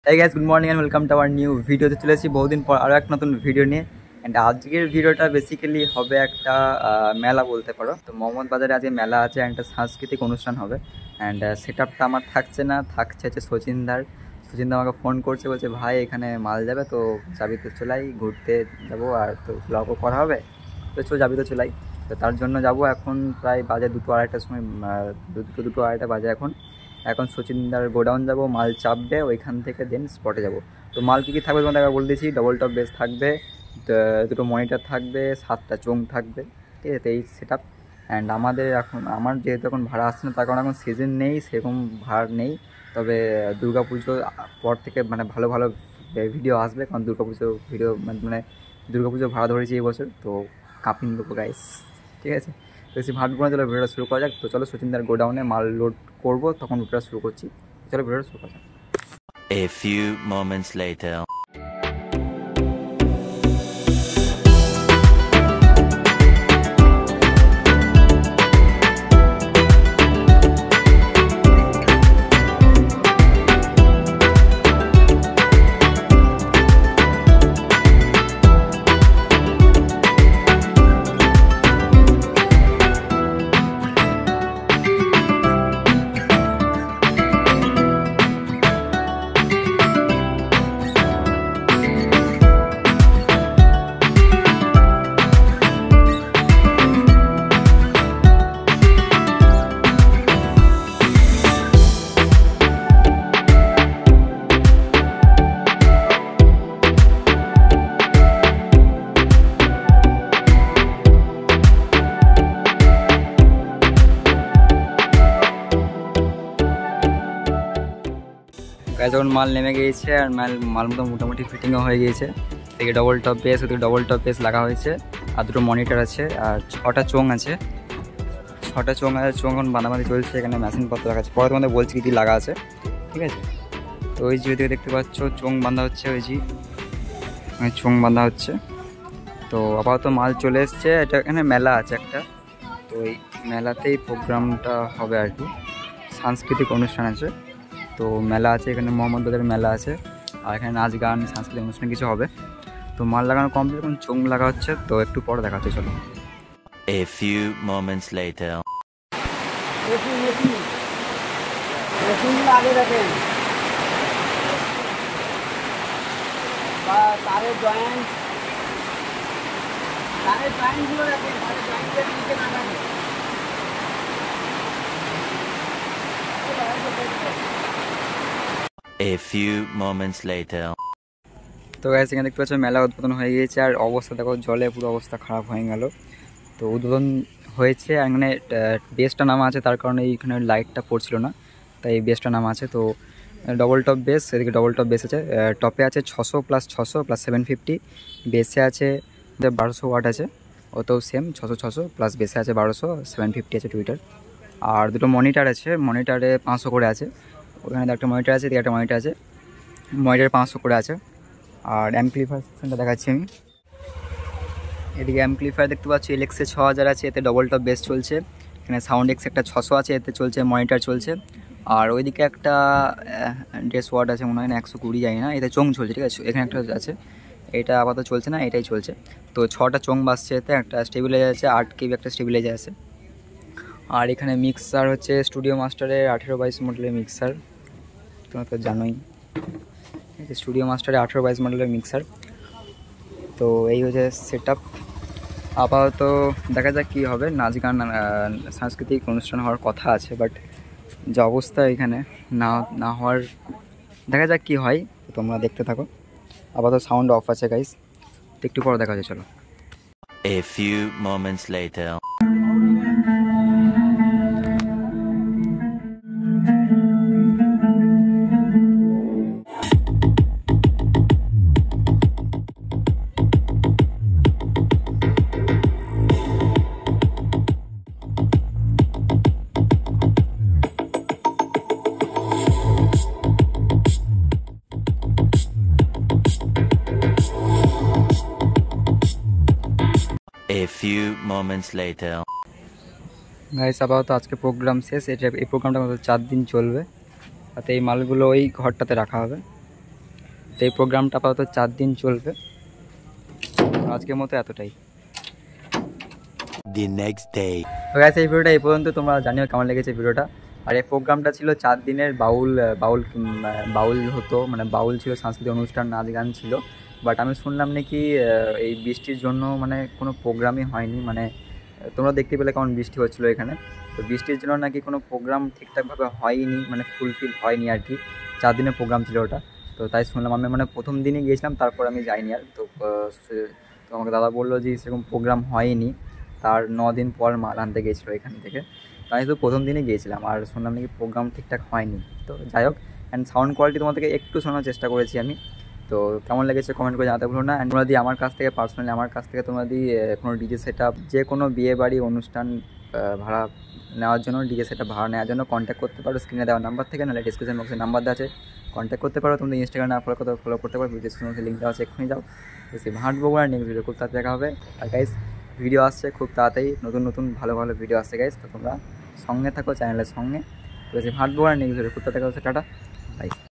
Hey guys, good morning and welcome to our new video. তো চলে এসেছি বহুদিন পর আরও এক নতুন ভিডিও নিয়ে। অ্যান্ড আজকের ভিডিওটা বেসিক্যালি হবে একটা মেলা বলতে পারো। তো মোহাম্মদ বাজারে আজকে মেলা আছে, একটা সাংস্কৃতিক অনুষ্ঠান হবে। অ্যান্ড সেট আপটা আমার থাকছে না, থাকছে হচ্ছে সচিনদার। সচিনদা আমাকে ফোন করছে, বলছে ভাই এখানে মাল যাবে, তো যাবি তো চলাই, ঘুরতে যাবো আর তো ব্লগও করা হবে, তো যাবি তো চলাই। তো তার জন্য যাব। এখন প্রায় বাজে দুটো আড়াইটার সময়, দুটো আড়াইটা বাজে এখন। এখন সচিনদার গোডাউন যাব, মাল চাপবে, ওইখান থেকে দেন স্পটে যাব। তো মাল কী কী থাকবে তোমাদের একবার বলে দিয়েছি। ডবল টপ বেস থাকবে, দুটো মনিটর থাকবে, 7টা চোং থাকবে, ঠিক আছে। এই সেট আপ। অ্যান্ড আমার যেহেতু এখন ভাড়া আসছে না, তার কারণে এখন সিজন নেই, সেরকম ভাড়া নেই। তবে দুর্গা পুজোর পর থেকে মানে ভালো ভালো ভিডিও আসবে, কারণ দুর্গা পুজো ভিডিও মানে দুর্গা পুজো ভাড়া ধরেছি এই বছর, তো কাপিং দেবো গাইস, ঠিক আছে। তো বেশি ভাট করে চলো ভিডিওটা শুরু করা যাক। তো চলো সচিনদার গোডাউনে মাল লোড করবো, তখন ভিডিওটা শুরু করছি। চলো ভিডিওটা শুরু করা যাক। A few moments later. যখন মাল নেমে গিয়েছে আর মাল মতো মোটামুটি ফিটিংও হয়ে গিয়েছে। থেকে ডবল টপ বেস, ওদিকে ডবল টপ বেস লাগা হয়েছে, আর দুটো মনিটর আছে, আর 6টা চোং আছে। 6টা চোং আছে, চোং এখন বাঁধাবাঁধি চলছে। এখানে মেশিনপত্র রাখা আছে, পরে তোমাদের বলছি কী কী লাগা আছে, ঠিক আছে। তো ওই যে দেখতে পাচ্ছ চোং বাঁধা হচ্ছে, ওই যে চোং বাঁধা হচ্ছে। তো আপাতত মাল চলে এসছে। এটা এখানে মেলা আছে একটা, তো এই মেলাতেই প্রোগ্রামটা হবে আর কি, সাংস্কৃতিক অনুষ্ঠান আছে। তো মেলা আছে এখানে, মোহাম্মদ বাজারের মেলা আছে, আর এখানে নাচ গান সাংস্কৃতিক অনুষ্ঠান কিছু হবে। তো মাল লাগানো কমপ্লিট, এখন চোং লাগা হচ্ছে, তো একটু পরে দেখা হচ্ছে, চলো। A few moments later. আগে দেখেন বা তারের জয়েন্টগুলো দেখেন, তারের জয়েন্টের নিচে না থাকে। A few moments later. তো গাইস এখানে দেখতে পাচ্ছ মেলা উদ্বোধন হয়ে গিয়েছে, আর অবস্থা দেখো, জলে পুরো অবস্থা খারাপ হয়ে গেল। তো উদ্বোধন হয়েছে, আর এখানে বেসটা নামা আছে, তার কারণে এইখানে লাইটটা পড়ছিল না, তাই বেসটা নামা আছে। তো ডবল টপ বেস, এদিকে ডবল টপ বেস আছে, টপে আছে 600 + 600 + 750, বেসে আছে 1200 ওয়াট আছে, ওতেও সেম 600 প্লাস বেসে আছে 1200, 750 আছে টুইটার। আর দুটো মনিটার আছে, মনিটারে 500 করে আছে। ওখানে একটা মনিটার আছে, এদিকে একটা মনিটার আছে, মনিটারে 500 করে আছে। আর অ্যাম্পলিফায়ার সেকশনটা দেখাচ্ছি আমি। এদিকে অ্যাম্পলিফায়ার দেখতে পাচ্ছি, এলএক্সে 6000 আছে, এতে ডবল টপ বেস চলছে। এখানে সাউন্ড এক্স একটা 600 আছে, এতে চলছে মনিটার চলছে। আর ওইদিকে একটা 150 ওয়াট আছে মনে হয়, না 120 যায় না, এতে চোং চলছে, ঠিক আছে। এখানে একটা আছে, এটা আপাতত চলছে না, এটাই চলছে। তো 6টা চোং বাজছে, এতে একটা স্টেবিলাইজার আছে, 8 KB একটা স্টেবিলাইজার আছে। আর এখানে মিক্সার হচ্ছে স্টুডিও মাস্টারের 1822 মডেলের মিক্সার, তোমরা তো জানোই, স্টুডিও মাস্টারে 1822 মডেলের মিক্সার। তো এই হচ্ছে সেট আপ। আপাতত দেখা যাক কী হবে, নাচ গান সাংস্কৃতিক অনুষ্ঠান হওয়ার কথা আছে, বাট যা অবস্থা এখানে না হওয়ার, দেখা যাক কী হয়। তো তোমরা দেখতে থাকো। আপাতত সাউন্ড অফ আছে গাইস, একটু পরে দেখা যাচ্ছে, চলো। A few moments later. A few moments later. Guys আপাতত আজকে প্রোগ্রাম শেষ। এই প্রোগ্রামটা আমাদের 4 দিন চলবে, তাতে এই মালগুলো ওই ঘরটাতে রাখা হবে, তো এই প্রোগ্রামটা আপাতত 4 দিন চলবে। আজকের মতো এতটাই। The next day. তো গাইস এই ভিডিওটা এই পর্যন্ত, তোমরা জানিও কেমন লেগেছে ভিডিওটা। আর এই প্রোগ্রামটা ছিল 4 দিনের, বাউল হতো, মানে বাউল ছিল, সাংস্কৃতিক অনুষ্ঠান, নাচ গান ছিল। বাট আমি শুনলাম নাকি এই বৃষ্টির জন্য মানে কোনো প্রোগ্রামই হয়নি। মানে তোমরা দেখতে পেলে কেমন বৃষ্টি হচ্ছিলো এখানে, তো বৃষ্টির জন্য নাকি কোনো প্রোগ্রাম ঠিকঠাকভাবে হয়নি, মানে ফুলফিল হয়নি আর কি। 4 দিনের প্রোগ্রাম ছিল ওটা। তো তাই শুনলাম, আমি মানে প্রথম দিনই গিয়েছিলাম, তারপর আমি যাইনি আর। তো আমাকে দাদা বললো যে সেরকম প্রোগ্রাম হয়নি, তার 9 দিন পর মাল আনতে গিয়েছিলো এখান থেকে। তাই তো প্রথম দিনই গিয়েছিলাম, আর শুনলাম নাকি প্রোগ্রাম ঠিকঠাক হয়নি। তো যাই হোক, অ্যান্ড সাউন্ড কোয়ালিটি তোমাদেরকে একটু শোনার চেষ্টা করেছি আমি। তো কেমন লেগেছে কমেন্ট করে জানাতে ভুলো না। অ্যান্ড তোমরা যদি আমার কাছ থেকে পার্সোনালি আমার কাছ থেকে তোমরা যদি কোনো ডিজে সেট আপ, যে কোনো বিয়ে বাড়ি অনুষ্ঠান ভাড়া নেওয়ার জন্য, ডিজে সেট আপ ভাড়া নেওয়ার জন্য কন্ট্যাক্ট করতে পারো স্ক্রিনে দেওয়া নাম্বার থেকে, নাহলে ডিসক্রিপশন বক্সে নাম্বার দেওয়া আছে, কন্ট্যাক্ট করতে পারো। তুমি ইনস্টাগ্রামে ফলো করতে পারো, ডিসক্রিপশন বক্সে লিঙ্ক দেওয়া আছে, এক্ষুনি যাও। তো সেই ভাট বগুড়ার নেক্সট ভিডিও খুব তাড়াতাড়ি দেখা হবে। আর গাইস ভিডিও আসছে খুব তাড়াতাড়ি, নতুন ভালো ভিডিও আসছে গাইস, তো তোমরা সঙ্গে থাকো চ্যানেলের সঙ্গে। তো সেই ভাট বগুড়ার নেক্সট ভিডিও খুব তাড়াতাড়ি দেখা হচ্ছে। Tata, by.